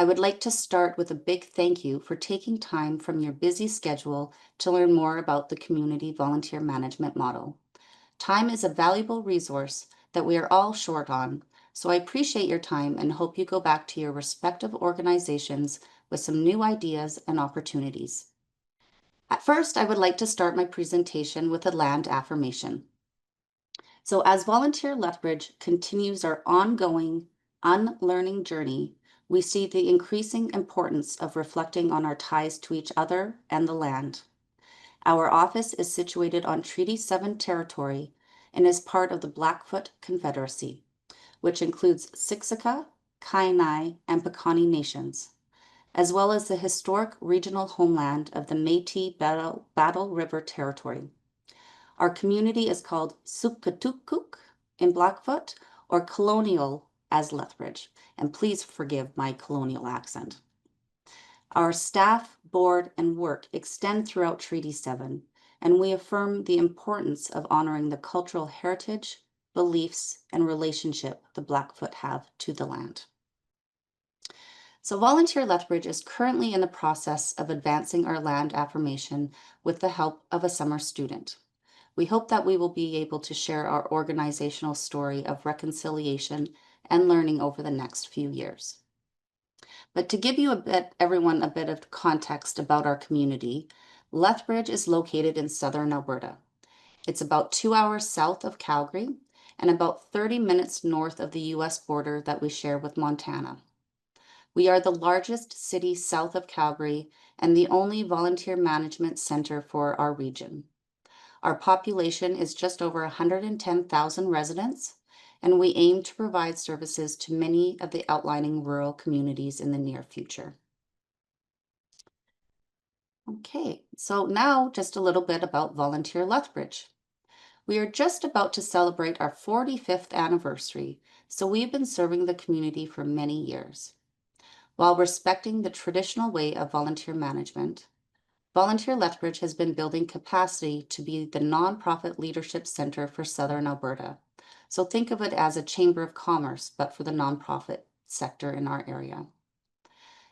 I would like to start with a big thank you for taking time from your busy schedule to learn more about the community volunteer management model. Time is a valuable resource that we are all short on, so I appreciate your time and hope you go back to your respective organizations with some new ideas and opportunities. At first, I would like to start my presentation with a land affirmation. So as Volunteer Lethbridge continues our ongoing unlearning journey, we see the increasing importance of reflecting on our ties to each other and the land. Our office is situated on Treaty 7 territory and is part of the Blackfoot Confederacy, which includes Siksika, Kainai, and Piikani nations, as well as the historic regional homeland of the Métis Battle River Territory. Our community is called Sukkatukuk in Blackfoot or Colonial as Lethbridge, and please forgive my colonial accent. Our staff, board, and work extend throughout Treaty 7, and we affirm the importance of honoring the cultural heritage, beliefs, and relationship the Blackfoot have to the land. So Volunteer Lethbridge is currently in the process of advancing our land affirmation with the help of a summer student. We hope that we will be able to share our organizational story of reconciliation and learning over the next few years. But to give you everyone a bit of context about our community, Lethbridge is located in southern Alberta. It's about 2 hours south of Calgary and about 30 minutes north of the US border that we share with Montana. We are the largest city south of Calgary and the only volunteer management center for our region. Our population is just over 110,000 residents, and we aim to provide services to many of the outlying rural communities in the near future. Okay, so now just a little bit about Volunteer Lethbridge. We are just about to celebrate our 45th anniversary, so we've been serving the community for many years. While respecting the traditional way of volunteer management, Volunteer Lethbridge has been building capacity to be the nonprofit leadership center for Southern Alberta. So think of it as a chamber of commerce, but for the nonprofit sector in our area.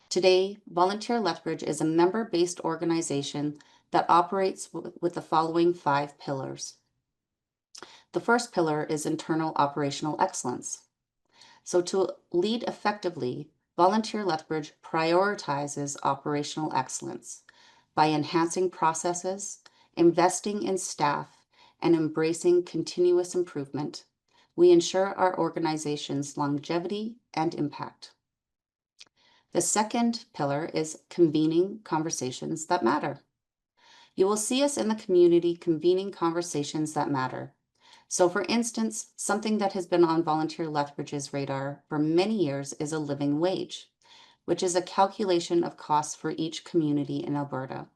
Today, Volunteer Lethbridge is a member-based organization that operates with the following 5 pillars. The first pillar is internal operational excellence. So to lead effectively, Volunteer Lethbridge prioritizes operational excellence by enhancing processes, investing in staff, and embracing continuous improvement. We ensure our organization's longevity and impact. The second pillar is convening conversations that matter. You will see us in the community convening conversations that matter. So for instance, something that has been on Volunteer Lethbridge's radar for many years is a living wage, which is a calculation of costs for each community in Alberta,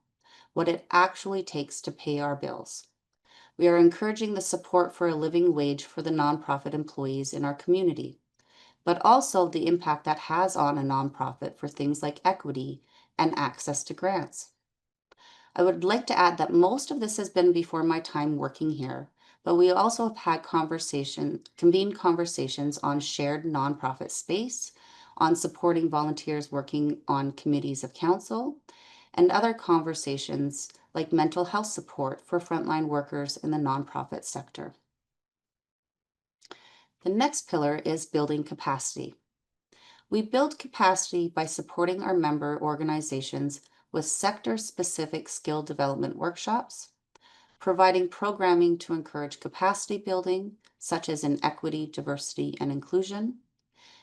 what it actually takes to pay our bills. We are encouraging the support for a living wage for the nonprofit employees in our community, but also the impact that has on a nonprofit for things like equity and access to grants. I would like to add that most of this has been before my time working here, but we also have had convened conversations on shared nonprofit space, on supporting volunteers working on committees of council, and other conversations like mental health support for frontline workers in the nonprofit sector. The next pillar is building capacity. We build capacity by supporting our member organizations with sector-specific skill development workshops, providing programming to encourage capacity building, such as in equity, diversity, and inclusion,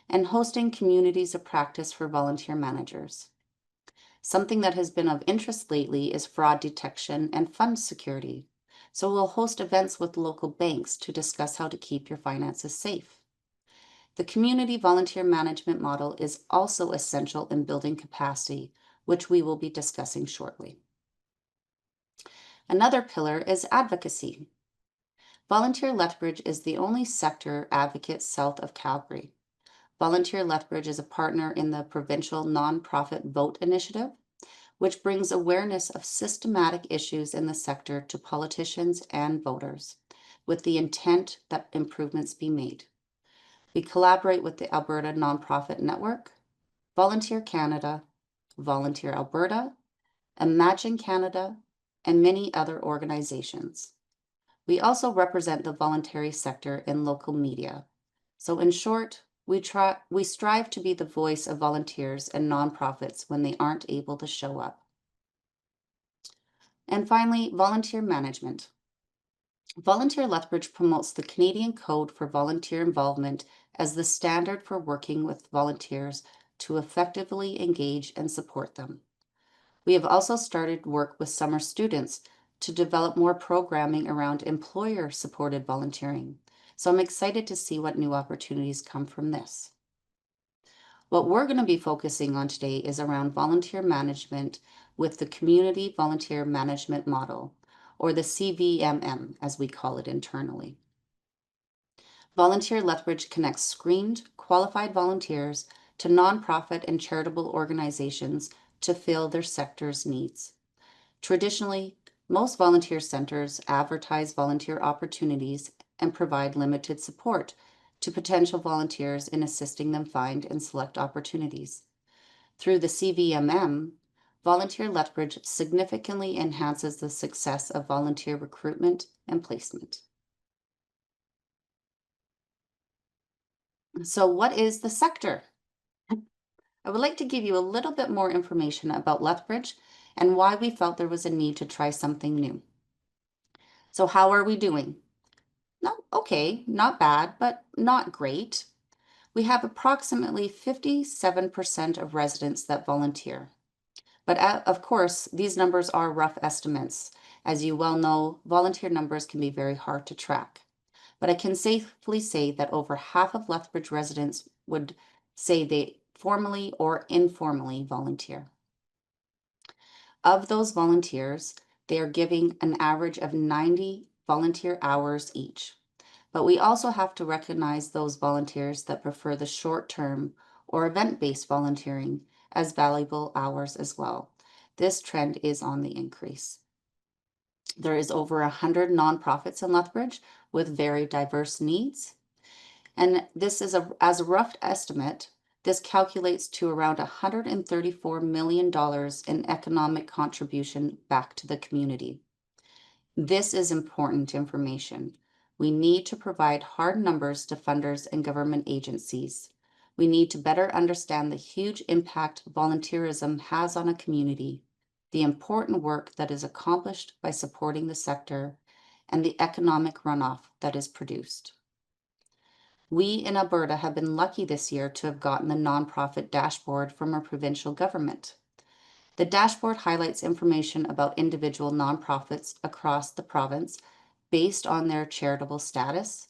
and hosting communities of practice for volunteer managers. Something that has been of interest lately is fraud detection and fund security. So we'll host events with local banks to discuss how to keep your finances safe. The community volunteer management model is also essential in building capacity, which we will be discussing shortly. Another pillar is advocacy. Volunteer Lethbridge is the only sector advocate south of Calgary. Volunteer Lethbridge is a partner in the provincial nonprofit Vote Initiative, which brings awareness of systematic issues in the sector to politicians and voters, with the intent that improvements be made. We collaborate with the Alberta Nonprofit Network, Volunteer Canada, Volunteer Alberta, Imagine Canada, and many other organizations. We also represent the voluntary sector in local media. So in short, we strive to be the voice of volunteers and nonprofits when they aren't able to show up. And finally, volunteer management. Volunteer Lethbridge promotes the Canadian Code for Volunteer Involvement as the standard for working with volunteers to effectively engage and support them. We have also started work with summer students to develop more programming around employer-supported volunteering. So I'm excited to see what new opportunities come from this. What we're going to be focusing on today is around volunteer management with the Community Volunteer Management Model, or the CVMM, as we call it internally. Volunteer Lethbridge connects screened, qualified volunteers to nonprofit and charitable organizations to fill their sector's needs. Traditionally, most volunteer centers advertise volunteer opportunities and provide limited support to potential volunteers in assisting them find and select opportunities. Through the CVMM, Volunteer Lethbridge significantly enhances the success of volunteer recruitment and placement. So what is the sector? I would like to give you a little bit more information about Lethbridge and why we felt there was a need to try something new. So how are we doing? No, okay, not bad, but not great. We have approximately 57% of residents that volunteer. But of course, these numbers are rough estimates. As you well know, volunteer numbers can be very hard to track. But I can safely say that over half of Lethbridge residents would say they formally or informally volunteer. Of those volunteers, they are giving an average of 90 volunteer hours each. But we also have to recognize those volunteers that prefer the short-term or event-based volunteering as valuable hours as well. This trend is on the increase. There is over 100 nonprofits in Lethbridge with very diverse needs. And this is as a rough estimate, this calculates to around $134 million in economic contribution back to the community. This is important information. We need to provide hard numbers to funders and government agencies. We need to better understand the huge impact volunteerism has on a community, the important work that is accomplished by supporting the sector, and the economic runoff that is produced. We in Alberta have been lucky this year to have gotten the nonprofit dashboard from our provincial government. The dashboard highlights information about individual nonprofits across the province based on their charitable status,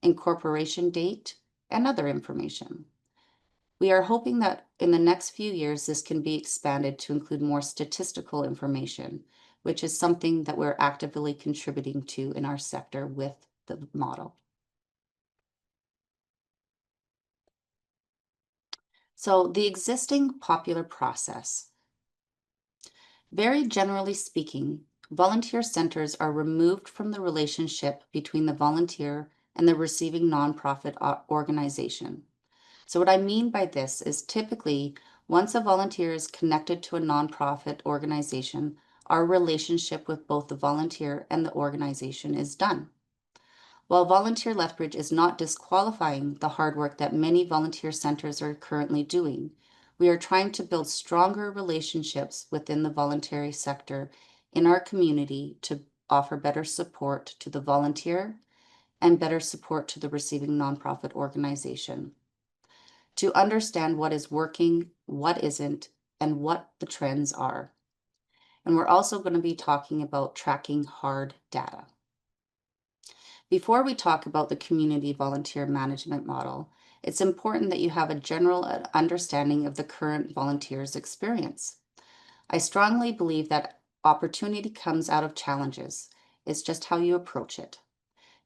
incorporation date, and other information. We are hoping that in the next few years, this can be expanded to include more statistical information, which is something that we're actively contributing to in our sector with the model. So the existing popular process. Very generally speaking, volunteer centers are removed from the relationship between the volunteer and the receiving nonprofit organization. So what I mean by this is typically once a volunteer is connected to a nonprofit organization, our relationship with both the volunteer and the organization is done. While Volunteer Lethbridge is not disqualifying the hard work that many volunteer centers are currently doing, we are trying to build stronger relationships within the voluntary sector in our community to offer better support to the volunteer and better support to the receiving nonprofit organization. To understand what is working, what isn't, and what the trends are. And we're also going to be talking about tracking hard data. Before we talk about the community volunteer management model, it's important that you have a general understanding of the current volunteers' experience. I strongly believe that opportunity comes out of challenges. It's just how you approach it.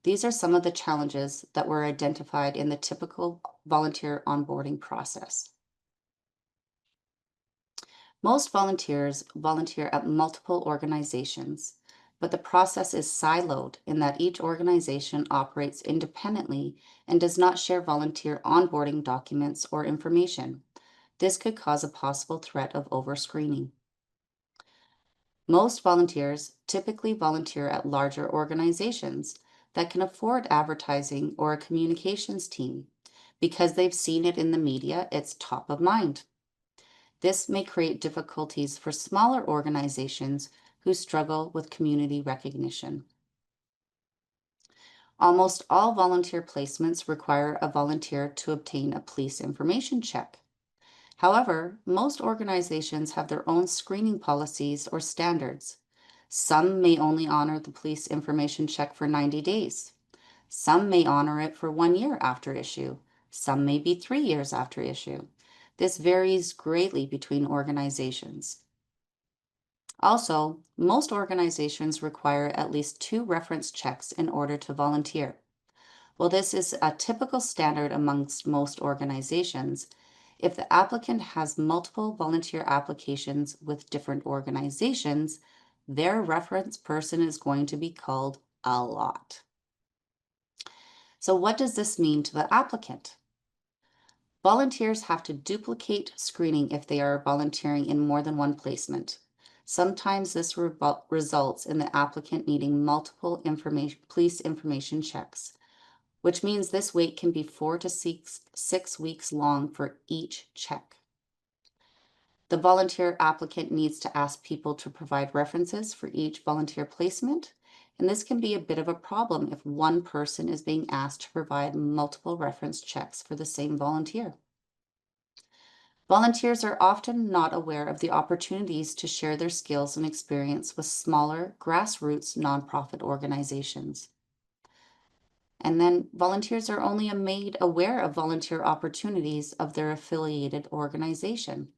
These are some of the challenges that were identified in the typical volunteer onboarding process. Most volunteers volunteer at multiple organizations, but the process is siloed in that each organization operates independently and does not share volunteer onboarding documents or information. This could cause a possible threat of overscreening. Most volunteers typically volunteer at larger organizations that can afford advertising or a communications team. Because they've seen it in the media, it's top of mind. This may create difficulties for smaller organizations who struggle with community recognition. Almost all volunteer placements require a volunteer to obtain a police information check. However, most organizations have their own screening policies or standards. Some may only honor the police information check for 90 days. Some may honor it for 1 year after issue. Some may be 3 years after issue. This varies greatly between organizations. Also, most organizations require at least 2 reference checks in order to volunteer. While this is a typical standard amongst most organizations, if the applicant has multiple volunteer applications with different organizations, their reference person is going to be called a lot. So what does this mean to the applicant? Volunteers have to duplicate screening if they are volunteering in more than one placement. Sometimes this results in the applicant needing multiple police information checks, which means this wait can be 4 to 6 weeks long for each check. The volunteer applicant needs to ask people to provide references for each volunteer placement, and this can be a bit of a problem if one person is being asked to provide multiple reference checks for the same volunteer. Volunteers are often not aware of the opportunities to share their skills and experience with smaller, grassroots nonprofit organizations. And then volunteers are only made aware of volunteer opportunities of their affiliated organization.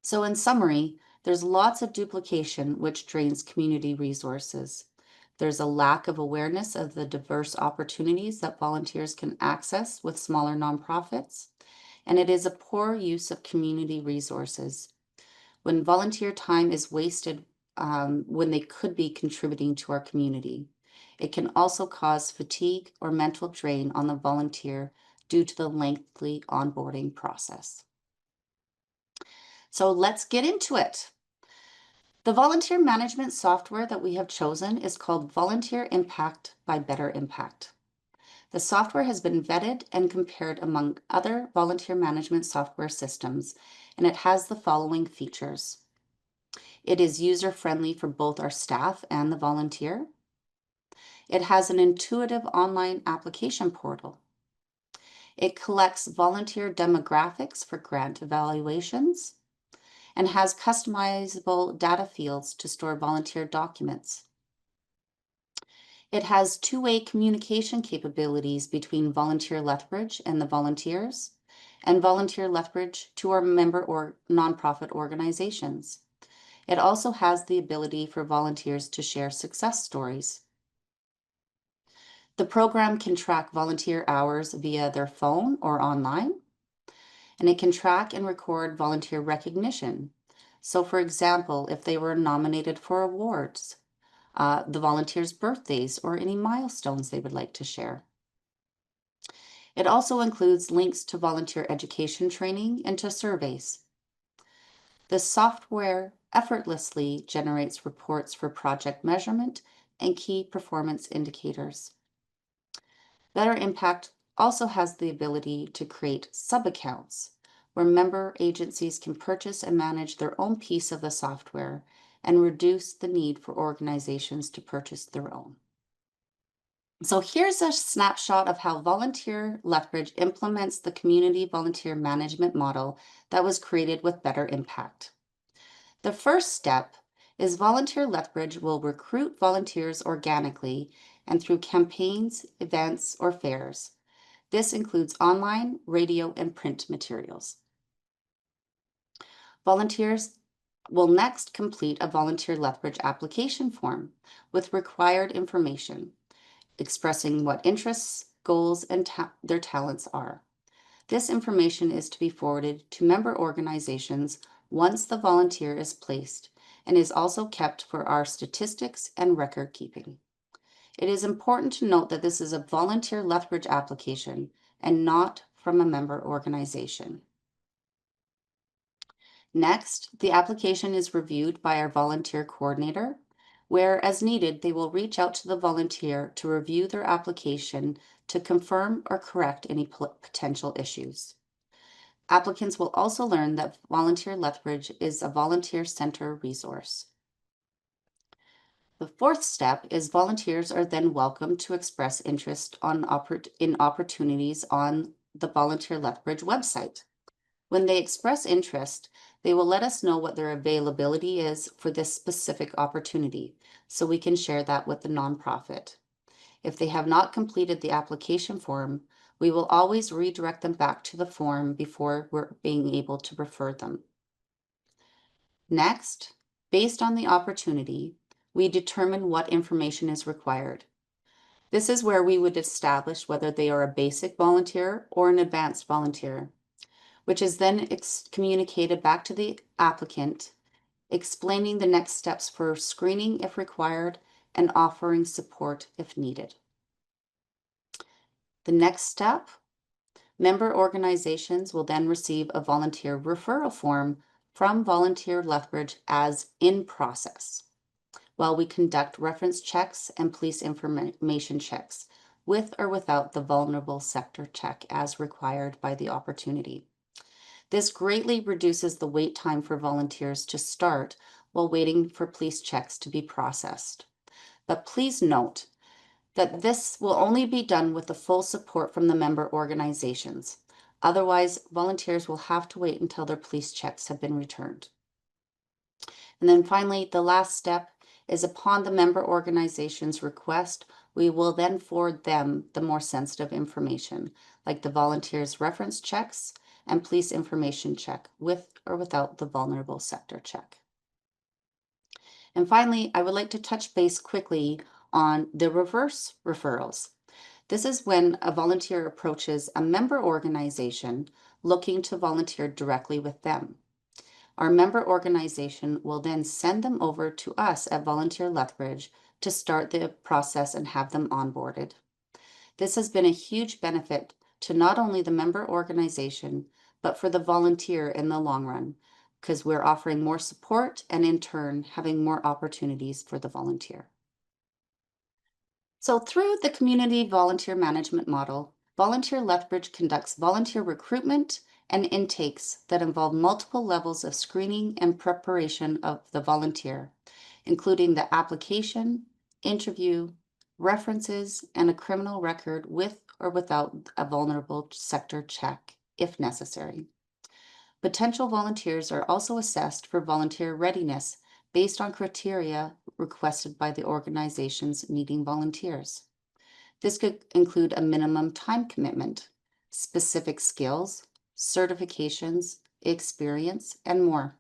So in summary, there's lots of duplication which drains community resources. There's a lack of awareness of the diverse opportunities that volunteers can access with smaller nonprofits, and it is a poor use of community resources. When volunteer time is wasted when they could be contributing to our community. It can also cause fatigue or mental drain on the volunteer due to the lengthy onboarding process. So let's get into it. The volunteer management software that we have chosen is called Volunteer Impact by Better Impact. The software has been vetted and compared among other volunteer management software systems, and it has the following features. It is user-friendly for both our staff and the volunteer. It has an intuitive online application portal. It collects volunteer demographics for grant evaluations and has customizable data fields to store volunteer documents. It has two-way communication capabilities between Volunteer Lethbridge and the volunteers, and Volunteer Lethbridge to our member or nonprofit organizations. It also has the ability for volunteers to share success stories. The program can track volunteer hours via their phone or online, and it can track and record volunteer recognition. So for example, if they were nominated for awards, the volunteers' birthdays, or any milestones they would like to share. It also includes links to volunteer education training and to surveys. The software effortlessly generates reports for project measurement and key performance indicators. Better Impact also has the ability to create sub-accounts where member agencies can purchase and manage their own piece of the software and reduce the need for organizations to purchase their own. So here's a snapshot of how Volunteer Lethbridge implements the community volunteer management model that was created with Better Impact. The first step is Volunteer Lethbridge will recruit volunteers organically and through campaigns, events, or fairs. This includes online, radio, and print materials. Volunteers will next complete a Volunteer Lethbridge application form with required information, expressing what interests, goals, and their talents are. This information is to be forwarded to member organizations once the volunteer is placed and is also kept for our statistics and record keeping. It is important to note that this is a Volunteer Lethbridge application and not from a member organization. Next, the application is reviewed by our volunteer coordinator, where, as needed, they will reach out to the volunteer to review their application to confirm or correct any potential issues. Applicants will also learn that Volunteer Lethbridge is a volunteer center resource. The fourth step is volunteers are then welcome to express interest in opportunities on the Volunteer Lethbridge website. When they express interest, they will let us know what their availability is for this specific opportunity, so we can share that with the nonprofit. If they have not completed the application form, we will always redirect them back to the form before we're being able to refer them. Next, based on the opportunity, we determine what information is required. This is where we would establish whether they are a basic volunteer or an advanced volunteer, which is then communicated back to the applicant, explaining the next steps for screening if required and offering support if needed. The next step, member organizations will then receive a volunteer referral form from Volunteer Lethbridge as in process, while we conduct reference checks and police information checks with or without the vulnerable sector check as required by the opportunity. This greatly reduces the wait time for volunteers to start while waiting for police checks to be processed. But please note that this will only be done with the full support from the member organizations. Otherwise, volunteers will have to wait until their police checks have been returned. And then finally, the last step is upon the member organization's request, we will then forward them the more sensitive information, like the volunteers' reference checks and police information check with or without the vulnerable sector check. And finally, I would like to touch base quickly on the reverse referrals. This is when a volunteer approaches a member organization looking to volunteer directly with them. Our member organization will then send them over to us at Volunteer Lethbridge to start the process and have them onboarded. This has been a huge benefit to not only the member organization, but for the volunteer in the long run, because we're offering more support and in turn having more opportunities for the volunteer. So through the community volunteer management model, Volunteer Lethbridge conducts volunteer recruitment and intakes that involve multiple levels of screening and preparation of the volunteer, including the application, interview, references, and a criminal record with or without a vulnerable sector check, if necessary. Potential volunteers are also assessed for volunteer readiness based on criteria requested by the organizations needing volunteers. This could include a minimum time commitment, specific skills, certifications, experience, and more.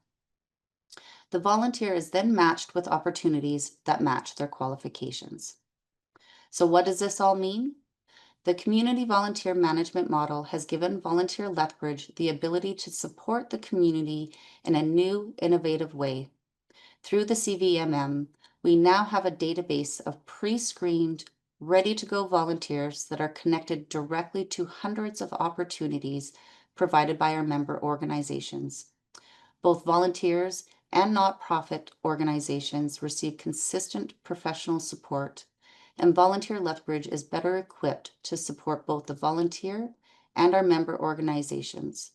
The volunteer is then matched with opportunities that match their qualifications. So what does this all mean? The community volunteer management model has given Volunteer Lethbridge the ability to support the community in a new, innovative way. Through the CVMM, we now have a database of pre-screened, ready-to-go volunteers that are connected directly to hundreds of opportunities provided by our member organizations. Both volunteers and nonprofit organizations receive consistent professional support, and Volunteer Lethbridge is better equipped to support both the volunteer and our member organizations,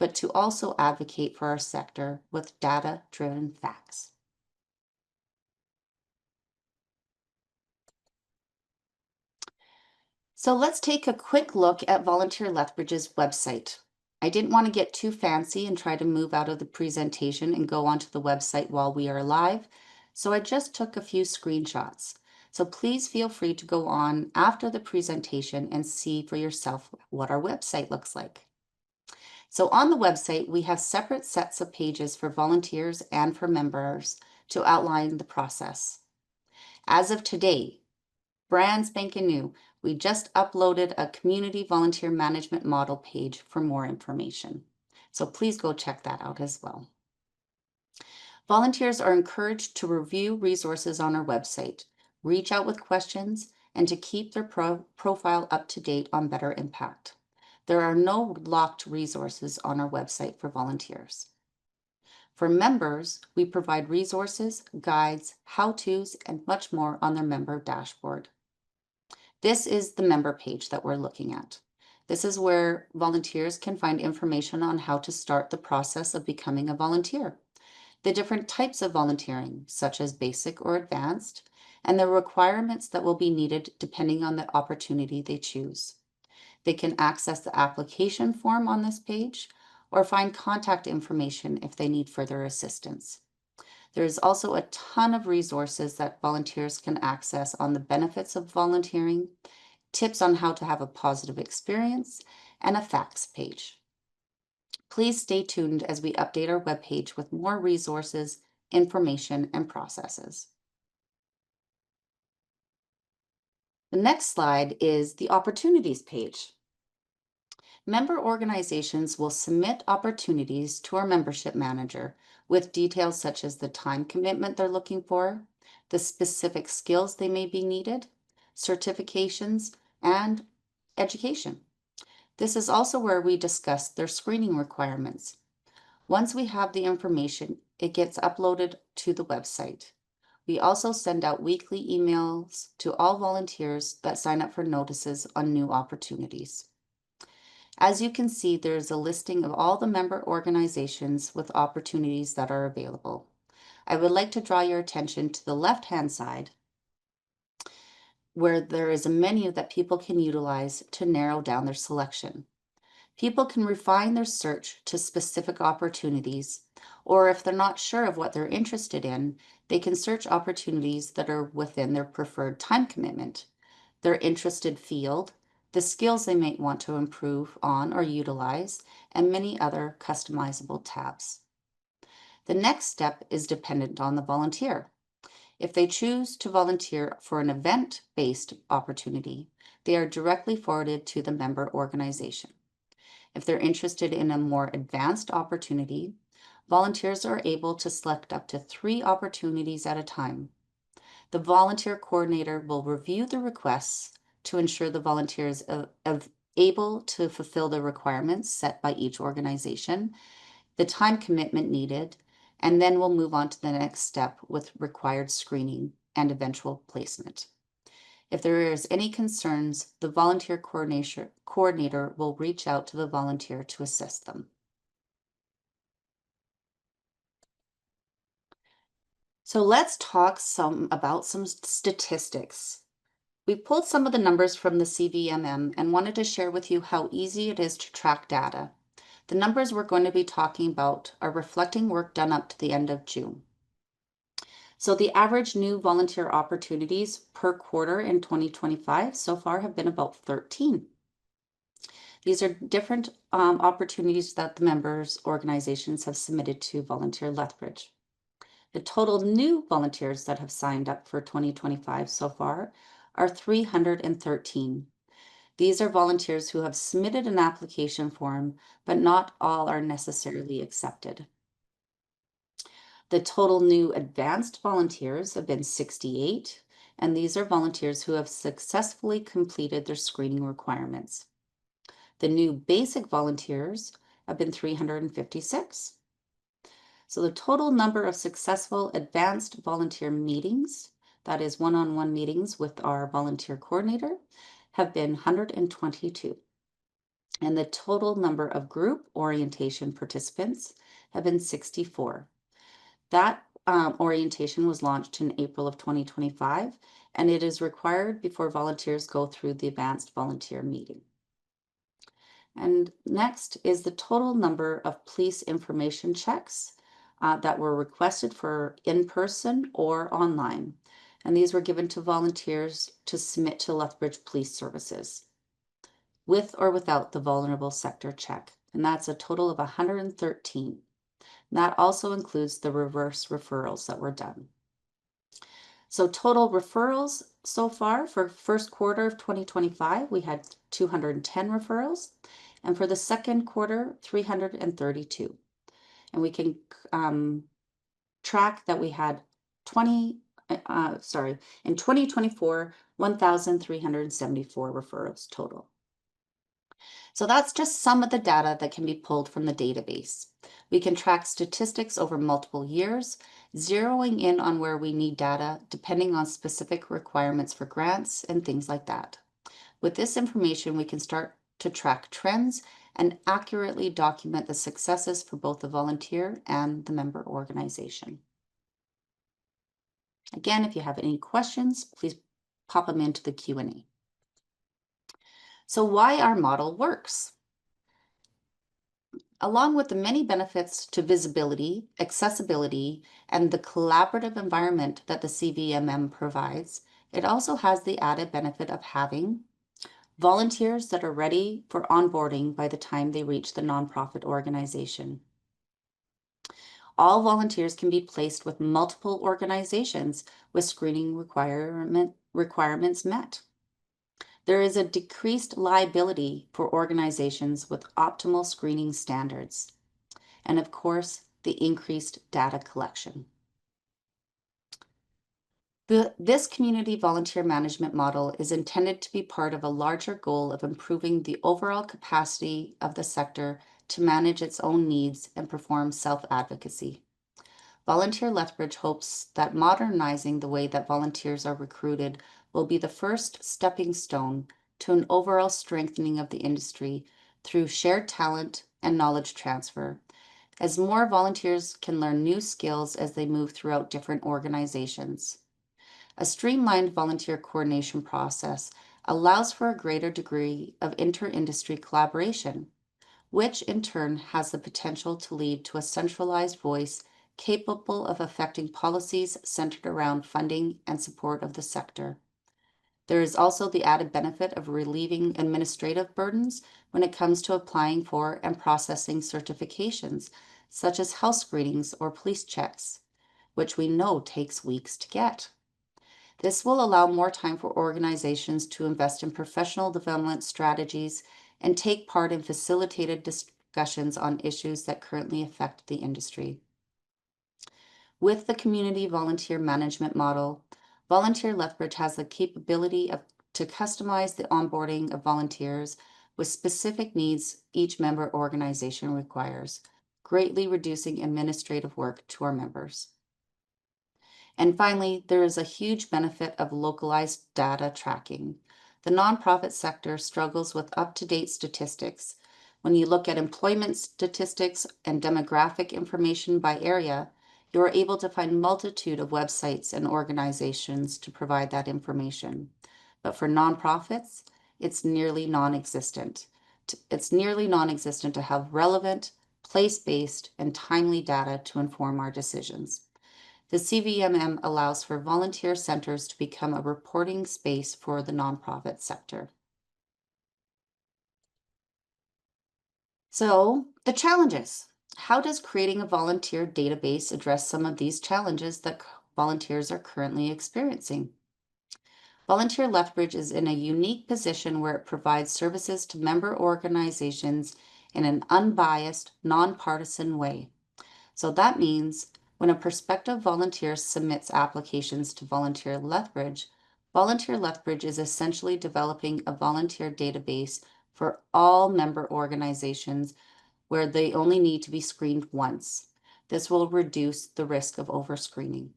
but to also advocate for our sector with data-driven facts. So let's take a quick look at Volunteer Lethbridge's website. I didn't want to get too fancy and try to move out of the presentation and go onto the website while we are live, so I just took a few screenshots. So please feel free to go on after the presentation and see for yourself what our website looks like. So on the website, we have separate sets of pages for volunteers and for members to outline the process. As of today, brand spanking new, we just uploaded a community volunteer management model page for more information. So please go check that out as well. Volunteers are encouraged to review resources on our website, reach out with questions, and to keep their profile up to date on Better Impact. There are no locked resources on our website for volunteers. For members, we provide resources, guides, how-tos, and much more on their member dashboard. This is the member page that we're looking at. This is where volunteers can find information on how to start the process of becoming a volunteer, the different types of volunteering, such as basic or advanced, and the requirements that will be needed depending on the opportunity they choose. They can access the application form on this page or find contact information if they need further assistance. There is also a ton of resources that volunteers can access on the benefits of volunteering, tips on how to have a positive experience, and a facts page. Please stay tuned as we update our webpage with more resources, information, and processes. The next slide is the opportunities page. Member organizations will submit opportunities to our membership manager with details such as the time commitment they're looking for, the specific skills they may be needed, certifications, and education. This is also where we discuss their screening requirements. Once we have the information, it gets uploaded to the website. We also send out weekly emails to all volunteers that sign up for notices on new opportunities. As you can see, there is a listing of all the member organizations with opportunities that are available. I would like to draw your attention to the left-hand side, where there is a menu that people can utilize to narrow down their selection. People can refine their search to specific opportunities, or if they're not sure of what they're interested in, they can search opportunities that are within their preferred time commitment, their interested field, the skills they might want to improve on or utilize, and many other customizable tabs. The next step is dependent on the volunteer. If they choose to volunteer for an event-based opportunity, they are directly forwarded to the member organization. If they're interested in a more advanced opportunity, volunteers are able to select up to 3 opportunities at a time. The volunteer coordinator will review the requests to ensure the volunteer is able to fulfill the requirements set by each organization, the time commitment needed, and then we'll move on to the next step with required screening and eventual placement. If there is any concerns, the volunteer coordinator will reach out to the volunteer to assist them. So let's talk about some statistics. We pulled some of the numbers from the CVMM and wanted to share with you how easy it is to track data. The numbers we're going to be talking about are reflecting work done up to the end of June. So the average new volunteer opportunities per quarter in 2025 so far have been about 13. These are different opportunities that the members' organizations have submitted to Volunteer Lethbridge. The total new volunteers that have signed up for 2025 so far are 313. These are volunteers who have submitted an application form, but not all are necessarily accepted. The total new advanced volunteers have been 68, and these are volunteers who have successfully completed their screening requirements. The new basic volunteers have been 356. So the total number of successful advanced volunteer meetings, that is one-on-one meetings with our volunteer coordinator, have been 122. And the total number of group orientation participants have been 64. That orientation was launched in April of 2025, and it is required before volunteers go through the advanced volunteer meeting. And next is the total number of police information checks that were requested for in-person or online. And these were given to volunteers to submit to Lethbridge Police Services, with or without the vulnerable sector check. And that's a total of 113. And that also includes the reverse referrals that were done. So total referrals so far for first quarter of 2025, we had 210 referrals. And for the second quarter, 332. And we can track that we had in 2024, 1,374 referrals total. So that's just some of the data that can be pulled from the database. We can track statistics over multiple years, zeroing in on where we need data depending on specific requirements for grants and things like that. With this information, we can start to track trends and accurately document the successes for both the volunteer and the member organization. Again, if you have any questions, please pop them into the Q&A. So why our model works? Along with the many benefits to visibility, accessibility, and the collaborative environment that the CVMM provides, it also has the added benefit of having volunteers that are ready for onboarding by the time they reach the nonprofit organization. All volunteers can be placed with multiple organizations with screening requirements met. There is a decreased liability for organizations with optimal screening standards. And of course, the increased data collection. This community volunteer management model is intended to be part of a larger goal of improving the overall capacity of the sector to manage its own needs and perform self-advocacy. Volunteer Lethbridge hopes that modernizing the way that volunteers are recruited will be the first stepping stone to an overall strengthening of the industry through shared talent and knowledge transfer, as more volunteers can learn new skills as they move throughout different organizations. A streamlined volunteer coordination process allows for a greater degree of inter-industry collaboration, which in turn has the potential to lead to a centralized voice capable of affecting policies centered around funding and support of the sector. There is also the added benefit of relieving administrative burdens when it comes to applying for and processing certifications, such as health screenings or police checks, which we know takes weeks to get. This will allow more time for organizations to invest in professional development strategies and take part in facilitated discussions on issues that currently affect the industry. With the community volunteer management model, Volunteer Lethbridge has the capability to customize the onboarding of volunteers with specific needs each member organization requires, greatly reducing administrative work to our members. And finally, there is a huge benefit of localized data tracking. The nonprofit sector struggles with up-to-date statistics. When you look at employment statistics and demographic information by area, you are able to find multitude of websites and organizations to provide that information. But for nonprofits, it's nearly non-existent. It's nearly non-existent to have relevant, place-based, and timely data to inform our decisions. The CVMM allows for volunteer centers to become a reporting space for the nonprofit sector. So, the challenges. How does creating a volunteer database address some of these challenges that volunteers are currently experiencing? Volunteer Lethbridge is in a unique position where it provides services to member organizations in an unbiased, nonpartisan way. So that means when a prospective volunteer submits applications to Volunteer Lethbridge is essentially developing a volunteer database for all member organizations where they only need to be screened once. This will reduce the risk of overscreening.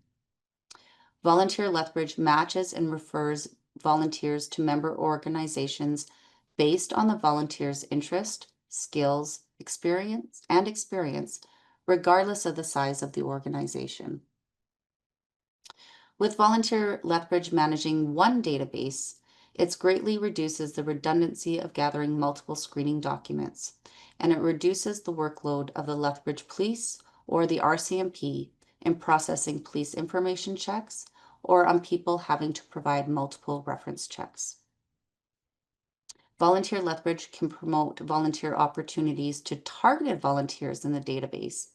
Volunteer Lethbridge matches and refers volunteers to member organizations based on the volunteer's interest, skills, experience, regardless of the size of the organization. With Volunteer Lethbridge managing one database, it greatly reduces the redundancy of gathering multiple screening documents, and it reduces the workload of the Lethbridge Police or the RCMP in processing police information checks or on people having to provide multiple reference checks. Volunteer Lethbridge can promote volunteer opportunities to targeted volunteers in the database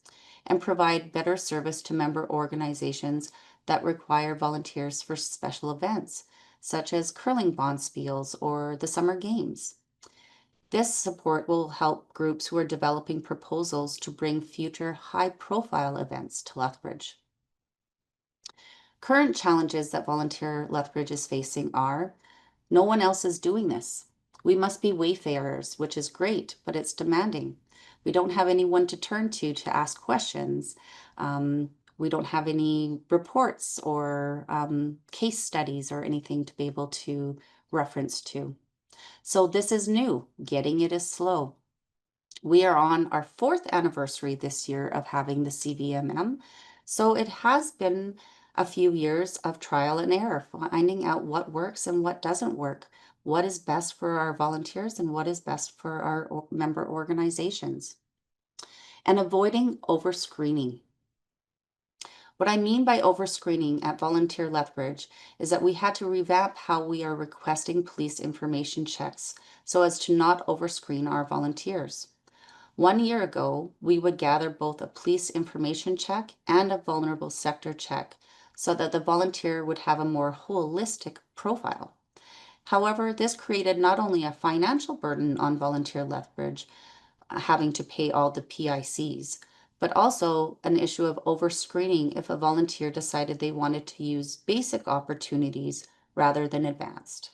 and provide better service to member organizations that require volunteers for special events, such as curling bonspiels or the summer games. This support will help groups who are developing proposals to bring future high-profile events to Lethbridge. Current challenges that Volunteer Lethbridge is facing are no one else is doing this. We must be wayfarers, which is great, but it's demanding. We don't have anyone to turn to ask questions. We don't have any reports or case studies or anything to be able to reference to. So this is new. Getting it is slow. We are on our fourth anniversary this year of having the CVMM. So it has been a few years of trial and error, finding out what works and what doesn't work, what is best for our volunteers and what is best for our member organizations, and avoiding overscreening. What I mean by overscreening at Volunteer Lethbridge is that we had to revamp how we are requesting police information checks so as to not overscreen our volunteers. 1 year ago, we would gather both a police information check and a vulnerable sector check so that the volunteer would have a more holistic profile. However, this created not only a financial burden on Volunteer Lethbridge, having to pay all the PICs, but also an issue of overscreening if a volunteer decided they wanted to use basic opportunities rather than advanced.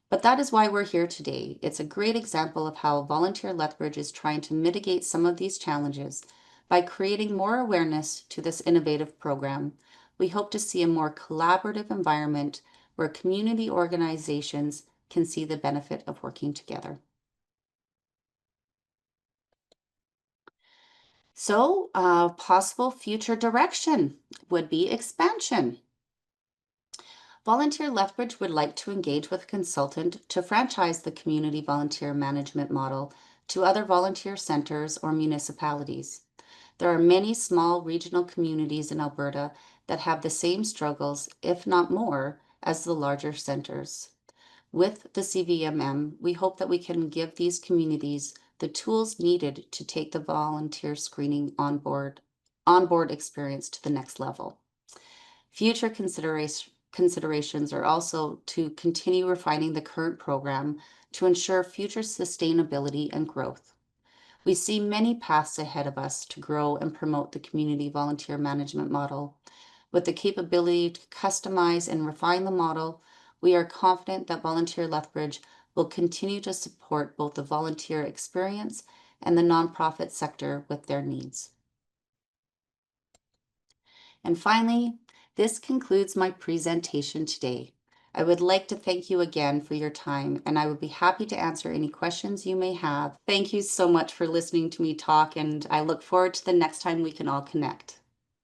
But that is why we're here today. It's a great example of how Volunteer Lethbridge is trying to mitigate some of these challenges by creating more awareness to this innovative program. We hope to see a more collaborative environment where community organizations can see the benefit of working together. So, possible future direction would be expansion. Volunteer Lethbridge would like to engage with a consultant to franchise the community volunteer management model to other volunteer centers or municipalities. There are many small regional communities in Alberta that have the same struggles, if not more, as the larger centers. With the CVMM, we hope that we can give these communities the tools needed to take the volunteer screening onboard experience to the next level. Future considerations are also to continue refining the current program to ensure future sustainability and growth. We see many paths ahead of us to grow and promote the community volunteer management model. With the capability to customize and refine the model, we are confident that Volunteer Lethbridge will continue to support both the volunteer experience and the nonprofit sector with their needs. And finally, this concludes my presentation today. I would like to thank you again for your time, and I would be happy to answer any questions you may have. Thank you so much for listening to me talk, and I look forward to the next time we can all connect.